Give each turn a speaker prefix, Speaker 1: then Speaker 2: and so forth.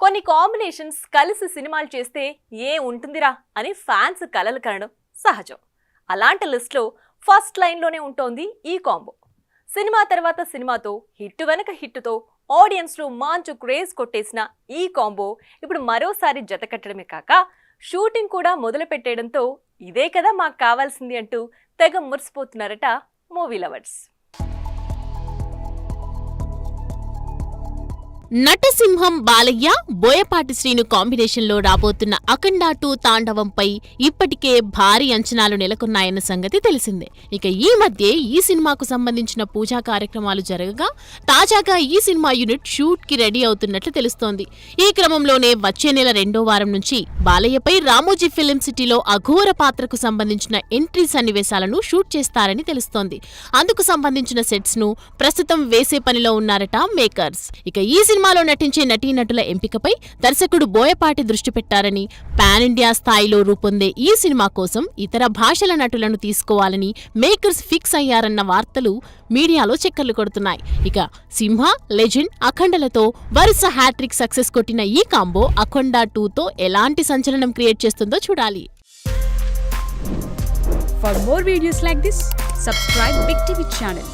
Speaker 1: కొన్ని కాంబినేషన్స్ కలిసి సినిమాలు చేస్తే ఏ ఉంటుందిరా అని ఫ్యాన్స్ కలలు కనడం సహజం. అలాంటి లిస్ట్లో ఫస్ట్ లైన్లోనే ఉంటోంది ఈ కాంబో. సినిమా తర్వాత సినిమాతో హిట్ వెనక హిట్తో ఆడియన్స్లో మంచి క్రేజ్ కొట్టేసిన ఈ కాంబో ఇప్పుడు మరోసారి జతకట్టడమే కాక షూటింగ్ కూడా మొదలు పెట్టేయడంతో ఇదే కదా మాకు కావాల్సింది అంటూ తెగ మురిసిపోతున్నారట మూవీ లవర్స్.
Speaker 2: నటసింహం బాలయ్య, బోయపాటి శ్రీను కాంబినేషన్ లో రాబోతున్న అఖండ 2 తాండవంపై ఇప్పటికే భారీ అంచనాలు నెలకొన్నాయన్న సంగతి తెలిసిందే. ఇక ఈ మధ్య ఈ సినిమాకు సంబంధించిన పూజా కార్యక్రమాలు జరగగా తాజాగా ఈ సినిమా యూనిట్ షూట్ కి రెడీ అవుతున్నట్లు తెలుస్తోంది. ఈ క్రమంలోనే వచ్చే నెల 2వ వారం నుంచి బాలయ్యపై రామోజీ ఫిలిం సిటీలో అఘోర పాత్రకు సంబంధించిన ఎంట్రీ సన్నివేశాలను షూట్ చేస్తారని తెలుస్తోంది. అందుకు సంబంధించిన సెట్స్ ను ప్రస్తుతం వేసే పనిలో ఉన్నారట మేకర్స్. ఇక ఈ సినిమాలో నటించే నటీనటుల ఎంపికపై దర్శకుడు బోయపాటి దృష్టి పెట్టారని, పాన్ ఇండియా స్థాయిలో రూపొందే ఈ సినిమా కోసం ఇతర భాషల నటులను తీసుకోవాలని మేకర్స్ ఫిక్స్ అయ్యారన్న వార్తలు మీడియాలో చక్కర్లు కొడుతున్నాయి. ఇక సింహ, లెజెండ్, అఖండలతో వరుస హ్యాట్రిక్ సక్సెస్ కొట్టిన ఈ కాంబో అఖండ 2తో ఎలాంటి సంచలనం క్రియేట్ చేస్తుందో చూడాలి.
Speaker 3: For more videos like this, subscribe Big TV channel.